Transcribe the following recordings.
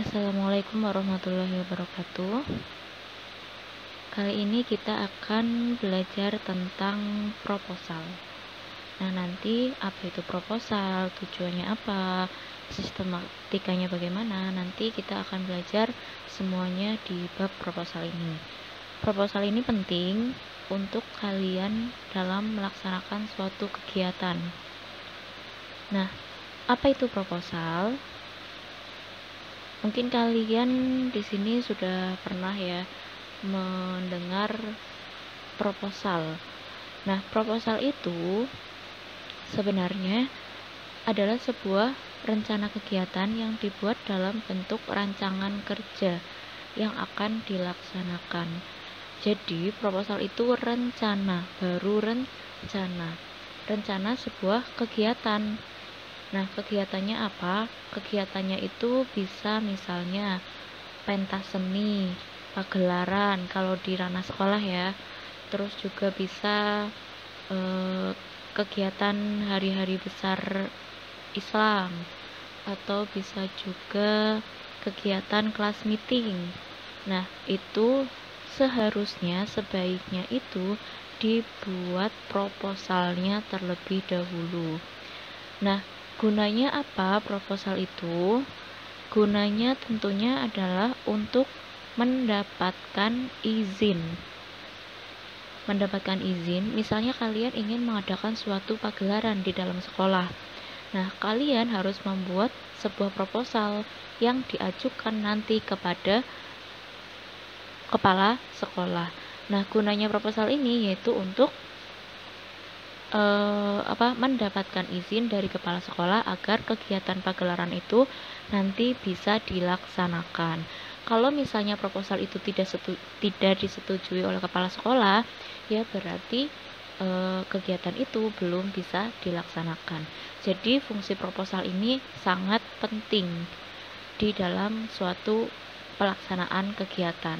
Assalamualaikum warahmatullahi wabarakatuh. Kali ini kita akan belajar tentang proposal. Nah, nanti apa itu proposal, tujuannya apa, sistematikanya bagaimana, nanti kita akan belajar semuanya di bab proposal ini. Proposal ini penting untuk kalian dalam melaksanakan suatu kegiatan. Nah, apa itu proposal? Mungkin kalian di sini sudah pernah ya mendengar proposal. Nah, proposal itu sebenarnya adalah sebuah rencana kegiatan yang dibuat dalam bentuk rancangan kerja yang akan dilaksanakan. Jadi, proposal itu rencana, baru rencana sebuah kegiatan. Nah, kegiatannya apa? Kegiatannya itu bisa misalnya pentas seni, pagelaran kalau di ranah sekolah ya. Terus juga bisa kegiatan hari-hari besar Islam, atau bisa juga kegiatan kelas meeting. Nah, itu sebaiknya itu dibuat proposalnya terlebih dahulu. Nah, gunanya apa proposal itu? Gunanya tentunya adalah untuk mendapatkan izin. Misalnya kalian ingin mengadakan suatu pagelaran di dalam sekolah. Nah, kalian harus membuat sebuah proposal yang diajukan nanti kepada kepala sekolah. Nah, gunanya proposal ini yaitu untuk mendapatkan izin dari kepala sekolah agar kegiatan pagelaran itu nanti bisa dilaksanakan. Kalau misalnya proposal itu tidak disetujui oleh kepala sekolah, ya berarti kegiatan itu belum bisa dilaksanakan. Jadi fungsi proposal ini sangat penting di dalam suatu pelaksanaan kegiatan.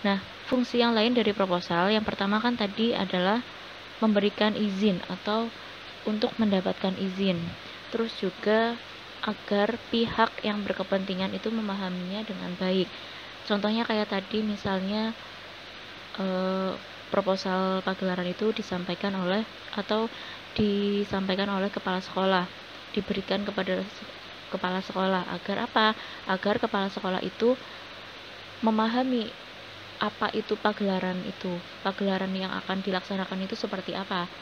Nah, fungsi yang lain dari proposal, yang pertama kan tadi adalah memberikan izin atau untuk mendapatkan izin. Terus juga agar pihak yang berkepentingan itu memahaminya dengan baik. Contohnya kayak tadi misalnya proposal pagelaran itu disampaikan oleh kepala sekolah, diberikan kepada kepala sekolah agar apa? Agar kepala sekolah itu memahami apa itu pagelaran yang akan dilaksanakan itu seperti apa.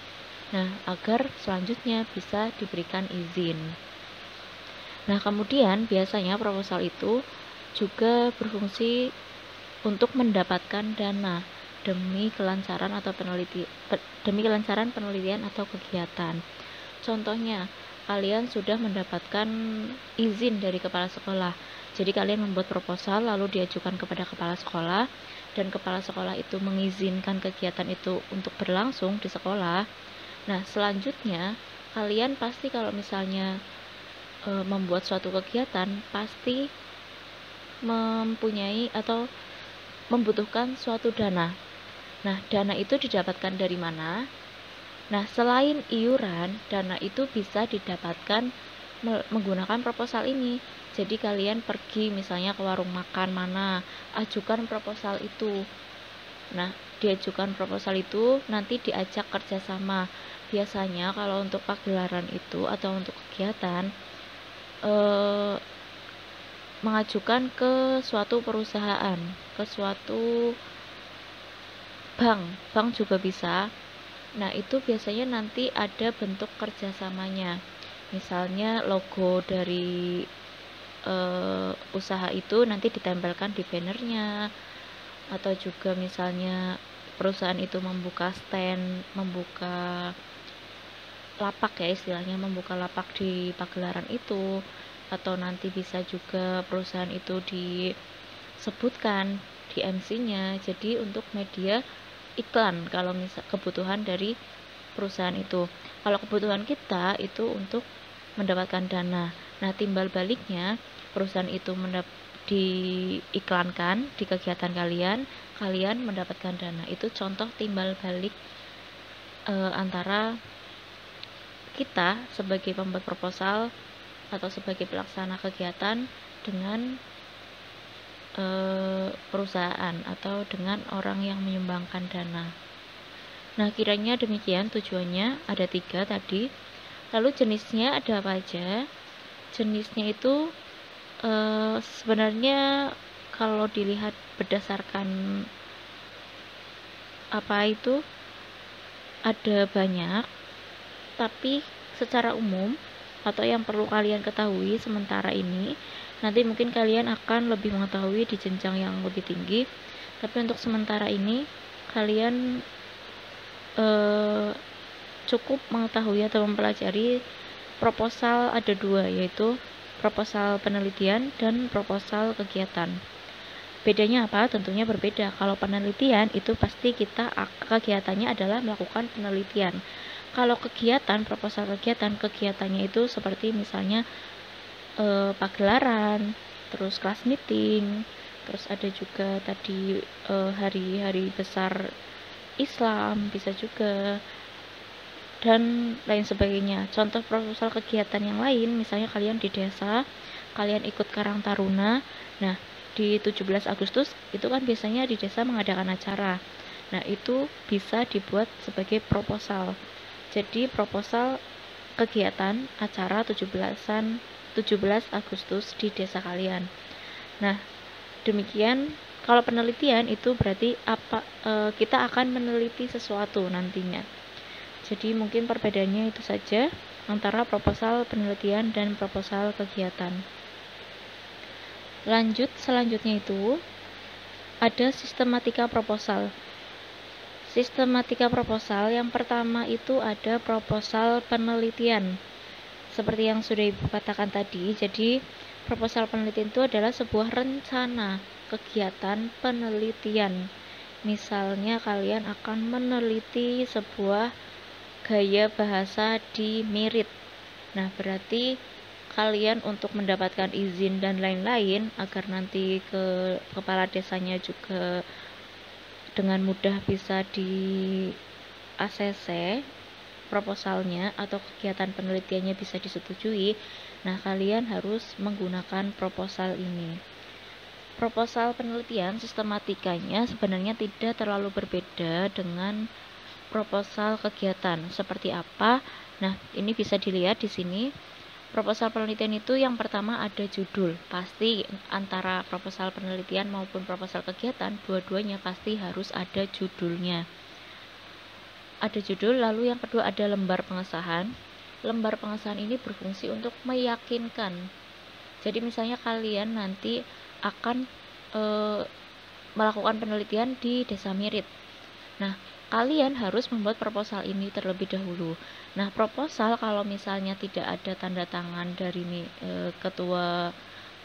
Nah, agar selanjutnya bisa diberikan izin. Nah, kemudian biasanya proposal itu juga berfungsi untuk mendapatkan dana demi kelancaran penelitian atau kegiatan. Contohnya, kalian sudah mendapatkan izin dari kepala sekolah. Jadi kalian membuat proposal lalu diajukan kepada kepala sekolah, dan kepala sekolah itu mengizinkan kegiatan itu untuk berlangsung di sekolah. Nah, selanjutnya kalian pasti kalau misalnya membuat suatu kegiatan pasti mempunyai atau membutuhkan suatu dana. Nah, dana itu didapatkan dari mana? Nah, selain iuran, dana itu bisa didapatkan menggunakan proposal ini. Jadi kalian pergi misalnya ke warung makan mana, ajukan proposal itu. Nah, diajukan proposal itu nanti diajak kerjasama. Biasanya kalau untuk pagelaran itu atau untuk kegiatan mengajukan ke suatu perusahaan, ke suatu bank juga bisa. Nah, itu biasanya nanti ada bentuk kerjasamanya. Misalnya logo dari usaha itu nanti ditempelkan di bannernya, atau juga misalnya perusahaan itu membuka stand, membuka lapak ya istilahnya, membuka lapak di pagelaran itu, atau nanti bisa juga perusahaan itu disebutkan di MC-nya. Jadi untuk media iklan kalau misal kebutuhan dari perusahaan itu. Kalau kebutuhan kita itu untuk mendapatkan dana. Nah, timbal baliknya perusahaan itu diiklankan di kegiatan kalian mendapatkan dana. Itu contoh timbal balik antara kita sebagai pembuat proposal atau sebagai pelaksana kegiatan dengan perusahaan atau dengan orang yang menyumbangkan dana. Nah, kiranya demikian tujuannya, ada 3 tadi. Lalu jenisnya ada apa aja? Jenisnya itu sebenarnya kalau dilihat berdasarkan apa itu ada banyak, tapi secara umum atau yang perlu kalian ketahui sementara ini, nanti mungkin kalian akan lebih mengetahui di jenjang yang lebih tinggi, tapi untuk sementara ini kalian cukup mengetahui atau mempelajari proposal ada 2, yaitu proposal penelitian dan proposal kegiatan. Bedanya apa? Tentunya berbeda. Kalau penelitian itu pasti kita kegiatannya adalah melakukan penelitian. Kalau kegiatan, proposal kegiatannya itu seperti misalnya pagelaran, terus kelas meeting, terus ada juga tadi hari-hari besar Islam bisa juga, dan lain sebagainya. Contoh proposal kegiatan yang lain, misalnya kalian di desa, kalian ikut Karang Taruna. Nah, di 17 Agustus itu kan biasanya di desa mengadakan acara. Nah, itu bisa dibuat sebagai proposal. Jadi proposal kegiatan acara 17 Agustus di desa kalian. Nah, demikian. Kalau penelitian itu berarti kita akan meneliti sesuatu nantinya. Jadi mungkin perbedaannya itu saja antara proposal penelitian dan proposal kegiatan. Lanjut, selanjutnya itu ada sistematika proposal. Sistematika proposal yang pertama itu ada proposal penelitian. Seperti yang sudah Ibu katakan tadi, jadi proposal penelitian itu adalah sebuah rencana kegiatan penelitian. Misalnya kalian akan meneliti sebuah gaya bahasa di Mirit. Nah, berarti kalian untuk mendapatkan izin dan lain-lain agar nanti ke kepala desanya juga dengan mudah bisa di ACC proposalnya atau kegiatan penelitiannya bisa disetujui. Nah, kalian harus menggunakan proposal ini. Proposal penelitian sistematikanya sebenarnya tidak terlalu berbeda dengan proposal kegiatan. Seperti apa? Nah, ini bisa dilihat di sini. Proposal penelitian itu yang pertama ada judul. Pasti antara proposal penelitian maupun proposal kegiatan, dua-duanya pasti harus ada judulnya. Ada judul, lalu yang kedua ada lembar pengesahan. Lembar pengesahan ini berfungsi untuk meyakinkan. Jadi misalnya kalian nanti akan melakukan penelitian di Desa Mirit. Nah, kalian harus membuat proposal ini terlebih dahulu. Nah, proposal kalau misalnya tidak ada tanda tangan dari ketua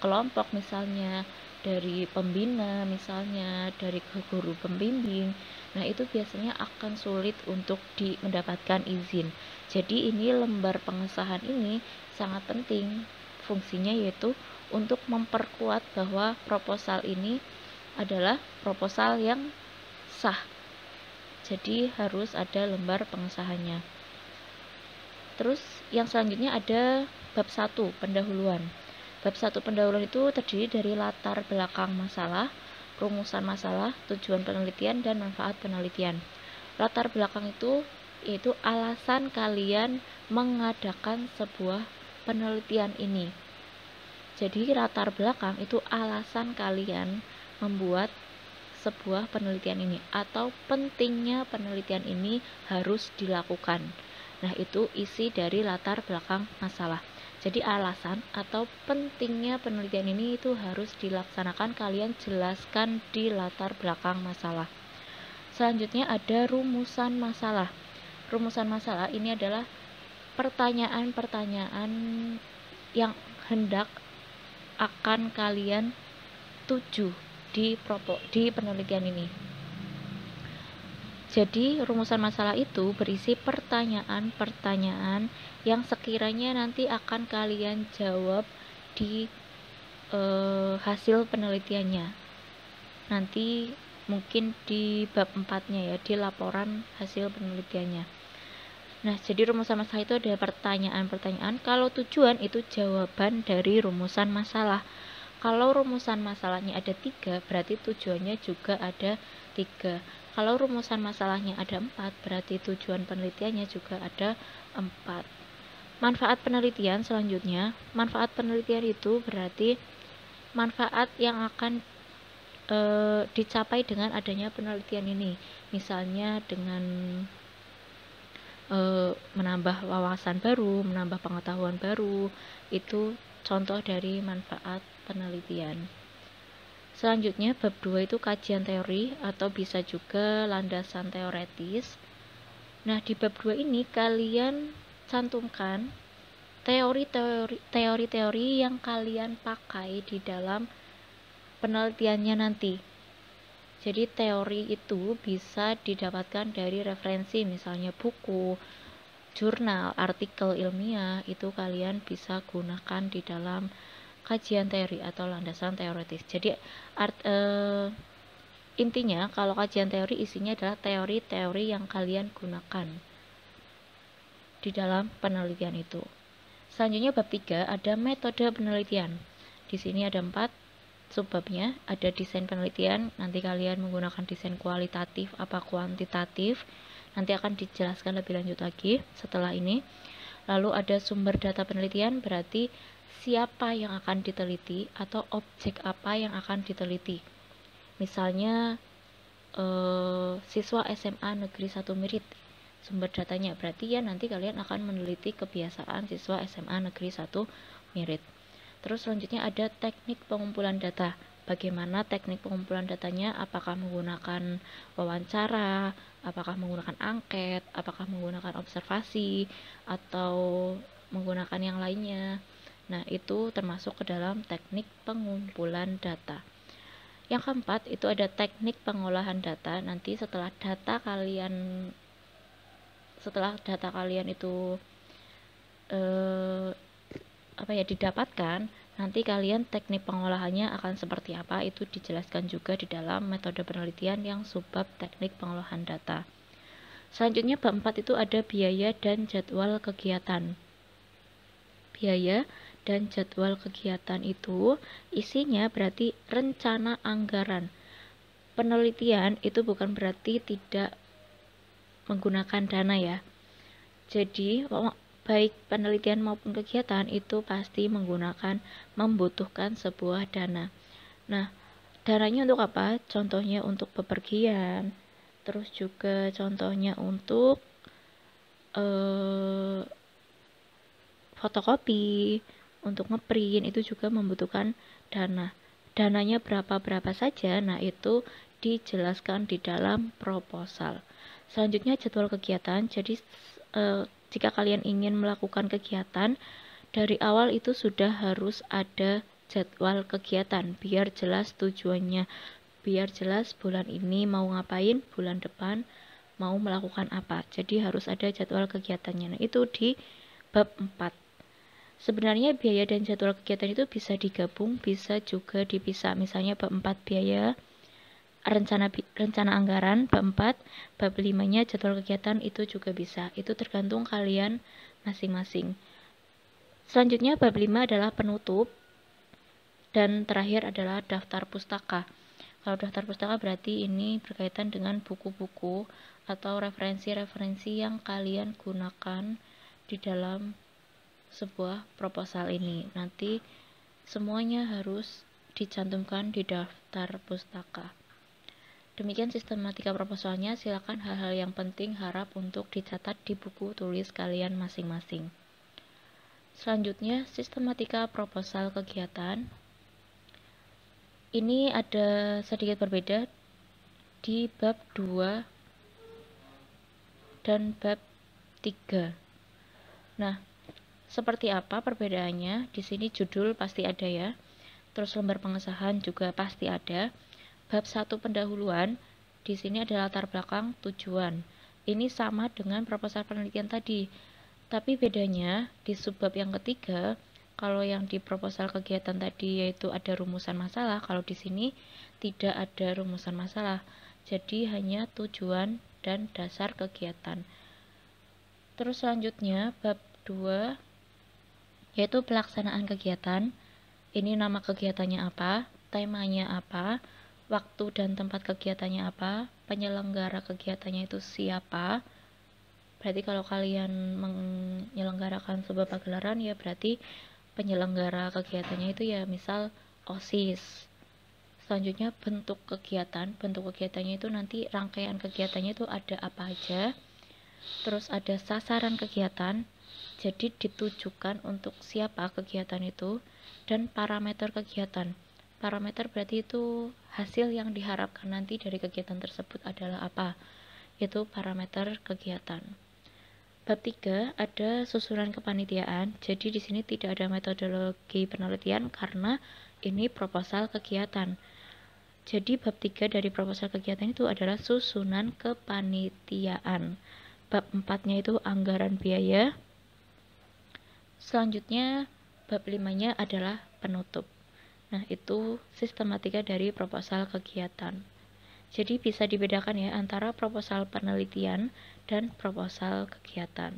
kelompok misalnya, dari pembina misalnya, dari guru pembimbing, nah itu biasanya akan sulit untuk mendapatkan izin. Jadi ini lembar pengesahan ini sangat penting. Fungsinya yaitu untuk memperkuat bahwa proposal ini adalah proposal yang sah. Jadi harus ada lembar pengesahannya. Terus yang selanjutnya ada bab 1 pendahuluan. Bab 1 pendahuluan itu terdiri dari latar belakang masalah, rumusan masalah, tujuan penelitian, dan manfaat penelitian. Latar belakang itu yaitu alasan kalian mengadakan sebuah penelitian ini. Jadi latar belakang itu alasan kalian membuat sebuah penelitian ini atau pentingnya penelitian ini harus dilakukan. Nah, itu isi dari latar belakang masalah. Jadi alasan atau pentingnya penelitian ini itu harus dilaksanakan, kalian jelaskan di latar belakang masalah. Selanjutnya ada rumusan masalah. Rumusan masalah ini adalah pertanyaan-pertanyaan yang hendak akan kalian tuju di penelitian ini. Jadi rumusan masalah itu berisi pertanyaan-pertanyaan yang sekiranya nanti akan kalian jawab di hasil penelitiannya. Nanti mungkin di bab 4-nya ya, di laporan hasil penelitiannya. Nah, jadi rumusan masalah itu ada pertanyaan-pertanyaan. Kalau tujuan itu jawaban dari rumusan masalah. Kalau rumusan masalahnya ada 3, berarti tujuannya juga ada 3. Kalau rumusan masalahnya ada 4, berarti tujuan penelitiannya juga ada 4. Manfaat penelitian selanjutnya, manfaat penelitian itu berarti manfaat yang akan dicapai dengan adanya penelitian ini. Misalnya dengan menambah wawasan baru, menambah pengetahuan baru, itu contoh dari manfaat penelitian. Selanjutnya bab 2 itu kajian teori atau bisa juga landasan teoretis. Nah, di bab 2 ini kalian cantumkan teori-teori yang kalian pakai di dalam penelitiannya nanti. Jadi teori itu bisa didapatkan dari referensi, misalnya buku, jurnal, artikel ilmiah, itu kalian bisa gunakan di dalam kajian teori atau landasan teoretis. Jadi intinya kalau kajian teori isinya adalah teori-teori yang kalian gunakan di dalam penelitian itu. Selanjutnya bab 3 ada metode penelitian. Di sini ada 4 subbabnya, ada desain penelitian, nanti kalian menggunakan desain kualitatif apa kuantitatif, nanti akan dijelaskan lebih lanjut lagi setelah ini. Lalu ada sumber data penelitian, berarti siapa yang akan diteliti atau objek apa yang akan diteliti. Misalnya siswa SMA Negeri 1 Mirit, sumber datanya berarti ya nanti kalian akan meneliti kebiasaan siswa SMA Negeri 1 Mirit. Terus selanjutnya ada teknik pengumpulan data. Bagaimana teknik pengumpulan datanya, apakah menggunakan wawancara, apakah menggunakan angket, apakah menggunakan observasi, atau menggunakan yang lainnya. Nah, itu termasuk ke dalam teknik pengumpulan data. Yang keempat, itu ada teknik pengolahan data. Nanti setelah data kalian itu didapatkan, nanti kalian teknik pengolahannya akan seperti apa, itu dijelaskan juga di dalam metode penelitian yang subbab teknik pengolahan data. Selanjutnya bab 4 itu ada biaya dan jadwal kegiatan. Biaya dan jadwal kegiatan itu isinya berarti rencana anggaran. Penelitian itu bukan berarti tidak menggunakan dana ya. Jadi baik penelitian maupun kegiatan itu pasti membutuhkan sebuah dana. Nah, dananya untuk apa? Contohnya untuk bepergian, terus juga contohnya untuk fotokopi, untuk ngeprint, itu juga membutuhkan dana. Dananya berapa saja, nah itu dijelaskan di dalam proposal. Selanjutnya jadwal kegiatan. Jadi jika kalian ingin melakukan kegiatan, dari awal itu sudah harus ada jadwal kegiatan, biar jelas tujuannya, biar jelas bulan ini mau ngapain, bulan depan mau melakukan apa. Jadi harus ada jadwal kegiatannya. Nah, itu di bab 4. Sebenarnya biaya dan jadwal kegiatan itu bisa digabung, bisa juga dipisah. Misalnya bab 4 biaya, rencana anggaran, bab 4, bab 5-nya jadwal kegiatan, itu juga bisa. Itu tergantung kalian masing-masing. Selanjutnya bab 5 adalah penutup, dan terakhir adalah daftar pustaka. Kalau daftar pustaka berarti ini berkaitan dengan buku-buku atau referensi-referensi yang kalian gunakan di dalam sebuah proposal ini. Nanti semuanya harus dicantumkan di daftar pustaka. Demikian sistematika proposalnya. Silakan hal-hal yang penting harap untuk dicatat di buku tulis kalian masing-masing. Selanjutnya, sistematika proposal kegiatan. Ini ada sedikit berbeda di bab 2 dan bab 3. Nah, seperti apa perbedaannya? Di sini judul pasti ada ya. Terus lembar pengesahan juga pasti ada. Bab 1 pendahuluan, di sini ada latar belakang tujuan. Ini sama dengan proposal penelitian tadi. Tapi bedanya di subbab yang ketiga, kalau yang di proposal kegiatan tadi yaitu ada rumusan masalah, kalau di sini tidak ada rumusan masalah. Jadi hanya tujuan dan dasar kegiatan. Terus selanjutnya bab 2 yaitu pelaksanaan kegiatan. Ini nama kegiatannya apa, temanya apa, waktu dan tempat kegiatannya apa, penyelenggara kegiatannya itu siapa. Berarti kalau kalian menyelenggarakan sebuah pagelaran ya berarti penyelenggara kegiatannya itu ya misal OSIS. Selanjutnya bentuk kegiatan. Bentuk kegiatannya itu nanti rangkaian kegiatannya itu ada apa aja. Terus ada sasaran kegiatan. Jadi ditujukan untuk siapa kegiatan itu, dan parameter kegiatan. Parameter berarti itu hasil yang diharapkan nanti dari kegiatan tersebut adalah apa? Itu parameter kegiatan. Bab 3 ada susunan kepanitiaan. Jadi di sini tidak ada metodologi penelitian karena ini proposal kegiatan. Jadi bab 3 dari proposal kegiatan itu adalah susunan kepanitiaan. Bab 4-nya itu anggaran biaya. Selanjutnya bab 5-nya adalah penutup. Nah, itu sistematika dari proposal kegiatan. Jadi bisa dibedakan ya antara proposal penelitian dan proposal kegiatan.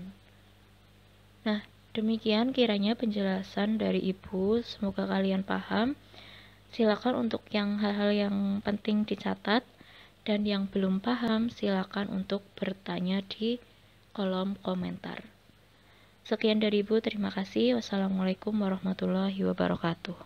Nah, demikian kiranya penjelasan dari Ibu. Semoga kalian paham. Silakan untuk yang hal-hal yang penting dicatat, dan yang belum paham silakan untuk bertanya di kolom komentar. Sekian dari Ibu, terima kasih. Wassalamualaikum warahmatullahi wabarakatuh.